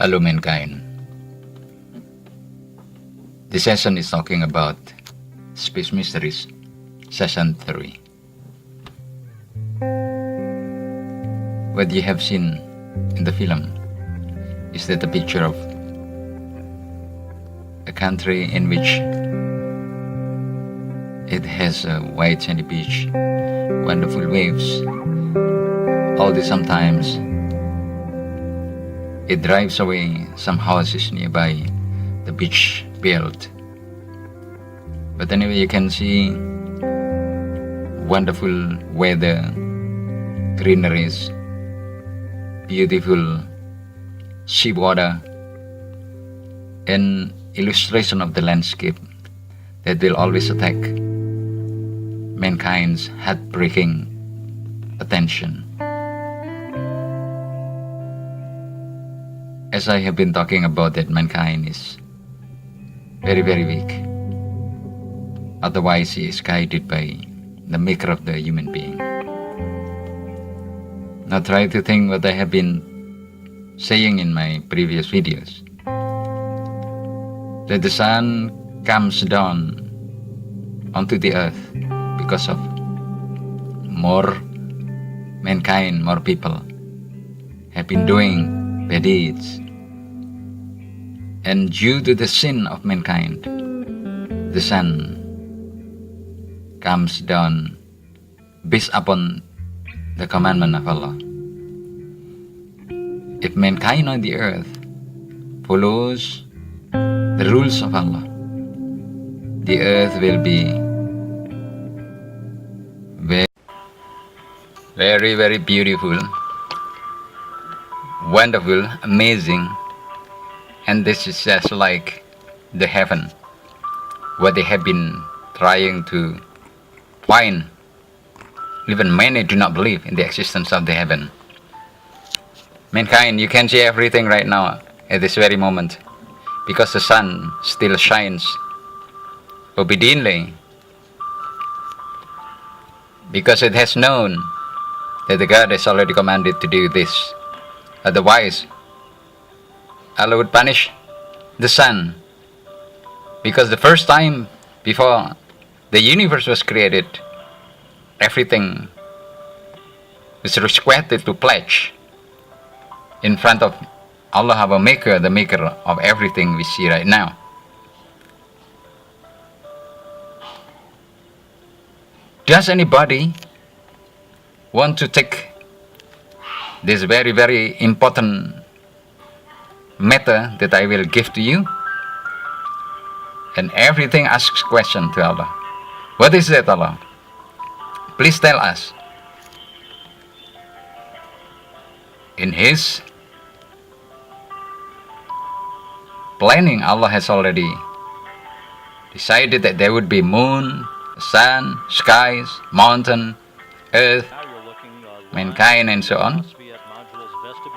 Hello mankind. This session is talking about Space Mysteries, Session 3. What you have seen in the film is that a picture of a country in which it has a white sandy beach, wonderful waves, although sometimes it drives away some houses nearby the beach belt. But anyway, you can see wonderful weather, greeneries, beautiful seawater, and illustration of the landscape that will always attack mankind's heartbreaking attention. As I have been talking about that mankind is very, very weak. Otherwise, he is guided by the maker of the human being. Now try to think what I have been saying in my previous videos. That the sun comes down onto the earth because of more mankind, more people have been doing bad deeds. And due to the sin of mankind, the sun comes down based upon the commandment of Allah. If mankind on the earth follows the rules of Allah, the earth will be very, very beautiful, wonderful, amazing. And this is just like the heaven, what they have been trying to find. Even many do not believe in the existence of the heaven. Mankind, you can see everything right now at this very moment, because the sun still shines obediently, because it has known that the God has already commanded to do this. Otherwise, Allah would punish the sun, because the first time before the universe was created, everything was requested to pledge in front of Allah, our maker, the maker of everything we see right now. Does anybody want to take this very, very important matter that I will give to you? And everything asks question to Allah. What is that, Allah? Please tell us. In His planning, Allah has already decided that there would be moon, sun, skies, mountain, earth, mankind, and so on.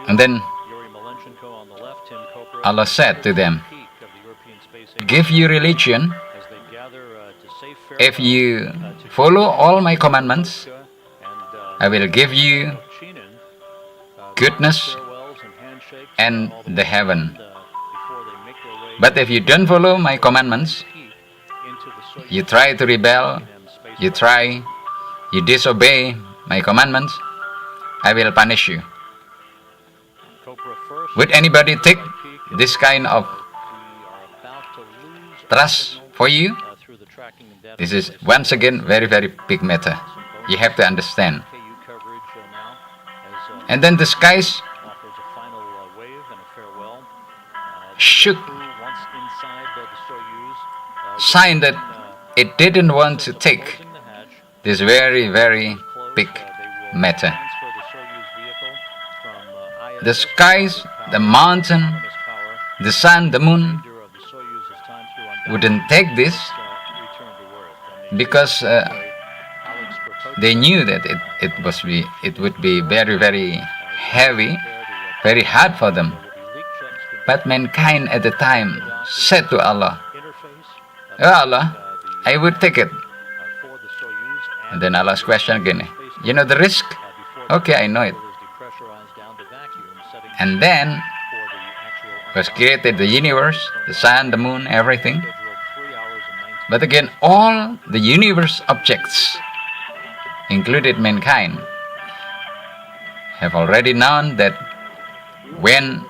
And then Allah said to them, give you religion if you follow all my commandments. I will give you goodness and the heaven. But if you don't follow my commandments, you try to rebel, you disobey my commandments, I will punish you. Would anybody take this kind of trust for you? This is once again very, very big matter. You have to understand. And then the skies shook, sign that it didn't want to take this very, very big matter. The skies, the mountain, the sun, the moon wouldn't take this, because they knew that it would be very, very heavy, very hard for them. But mankind at the time said to Allah, "Oh Allah, I would take it." And then Allah's question again, you know the risk? Okay, I know it. And then was created the universe, the sun, the moon, everything. But again, all the universe objects, included mankind, have already known that when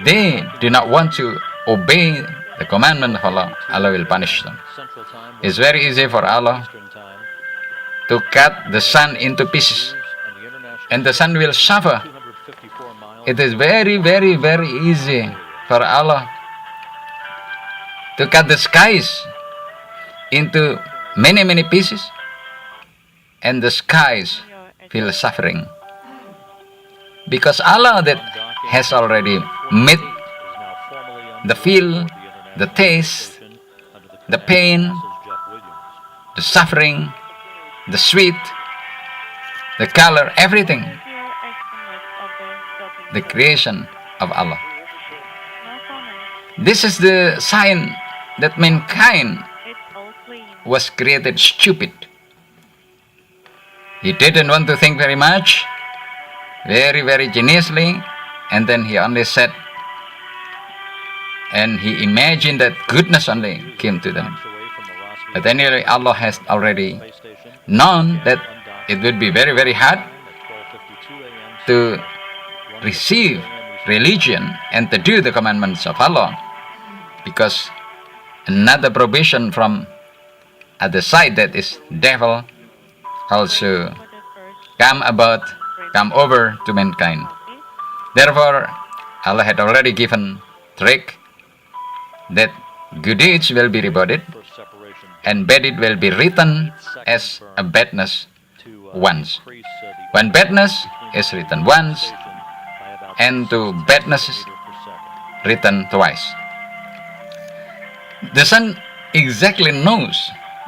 they do not want to obey the commandment of Allah, Allah will punish them. It's very easy for Allah to cut the sun into pieces, and the sun will suffer. It is very, very, very easy for Allah to cut the skies into many, many pieces, and the skies feel suffering. Because Allah that has already made the feel, the taste, the pain, the suffering, the sweet, the color, everything. The creation of Allah. This is the sign that mankind was created stupid. He didn't want to think very much, very, very geniusly, and then he only said, and he imagined that goodness only came to them. But anyway, Allah has already known that it would be very, very hard to receive religion and to do the commandments of Allah, because another probation from other side, that is devil, also come over to mankind. Therefore, Allah had already given trick that good deeds will be rewarded and bad deed will be written as a badness once. When badness is written once, and to badness is written twice. The sun exactly knows.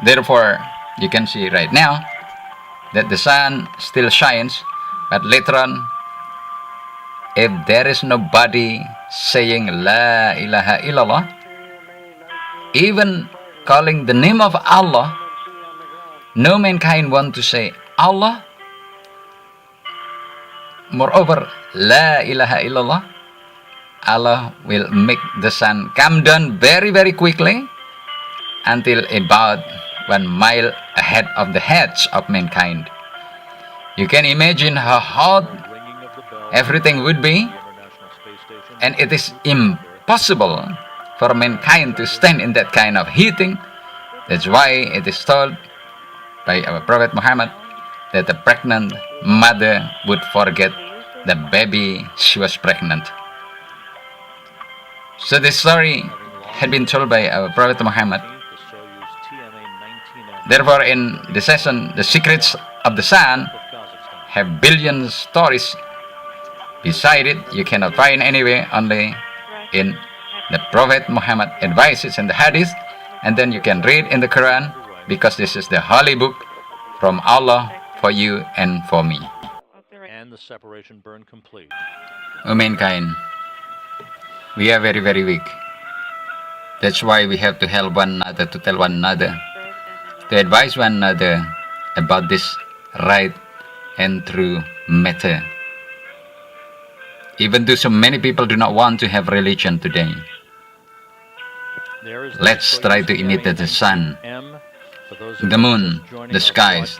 Therefore, you can see right now that the sun still shines, but later on, if there is nobody saying La ilaha illallah, even calling the name of Allah, no mankind want to say Allah. Moreover, La ilaha illallah, Allah will make the sun come down very, very quickly until about 1 mile ahead of the heads of mankind. You can imagine how hot everything would be, and it is impossible for mankind to stand in that kind of heating. That's why it is told by our Prophet Muhammad that the pregnant mother would forget the baby she was pregnant. So this story had been told by our Prophet Muhammad. Therefore, in the session, The Secrets of the Sun, have billion stories. Beside it, you cannot find anywhere, only in the Prophet Muhammad advices in the Hadith, and then you can read in the Quran, because this is the holy book from Allah for you and for me. And the separation burn complete. O mankind, we are very, very weak. That's why we have to help one another, to tell one another, to advise one another about this right and true matter. Even though so many people do not want to have religion today, let's try to imitate the sun, the moon, the skies,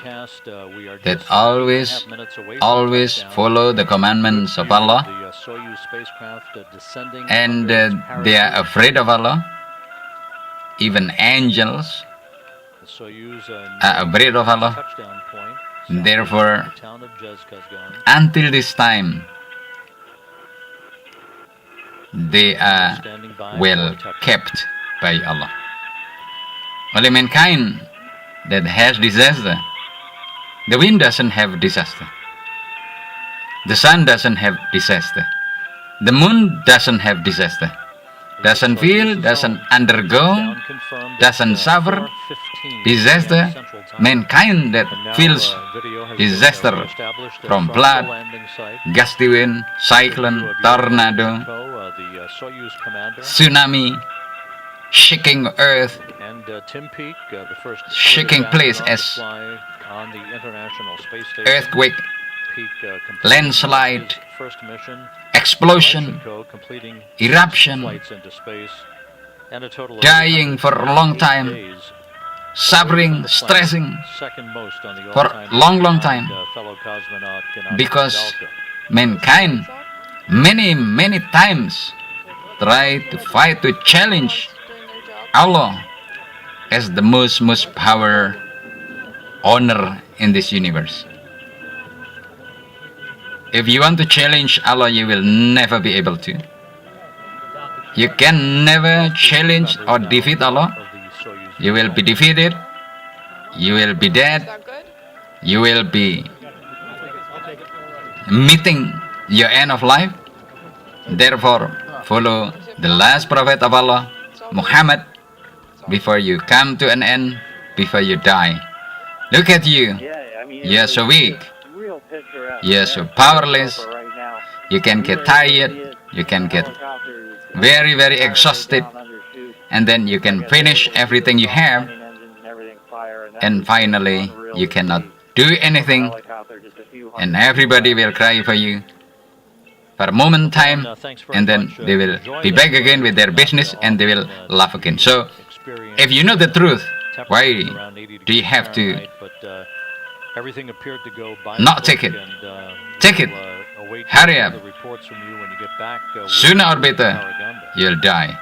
that always follow the commandments of Allah, and they are afraid of Allah. Even angels are afraid of Allah. Therefore, until this time, they are well kept by Allah. Only mankind that has disaster. The wind doesn't have disaster. The sun doesn't have disaster. The moon doesn't have disaster. Doesn't feel, doesn't undergo, doesn't suffer disaster. Mankind that feels disaster from flood, gusty wind, cyclone, tornado, tsunami, shaking earth, shaking place as earthquake, landslide, explosion, Mexico completing eruption, flights into space, and a total of dying for a long 8 time, days suffering, away from the planet, stressing second most on the for all-time long, list long behind, time. fellow cosmonaut Gennady Because Padalka. mankind many times try to fight, to challenge Allah as the most power owner in this universe. If you want to challenge Allah, you will never be able to. You can never challenge or defeat Allah. You will be defeated. You will be dead. You will be meeting your end of life. Therefore, follow the last prophet of Allah, Muhammad, before you come to an end, before you die. Look at you. You are so weak. You are so powerless. You can get tired. You can get very exhausted. And then you can finish everything you have. And finally, you cannot do anything. And everybody will cry for you for a moment time, and then they will be back again with their business and they will laugh again. So, if you know the truth, why do you have to not take it? Take it. Hurry up. Sooner or later, you'll die.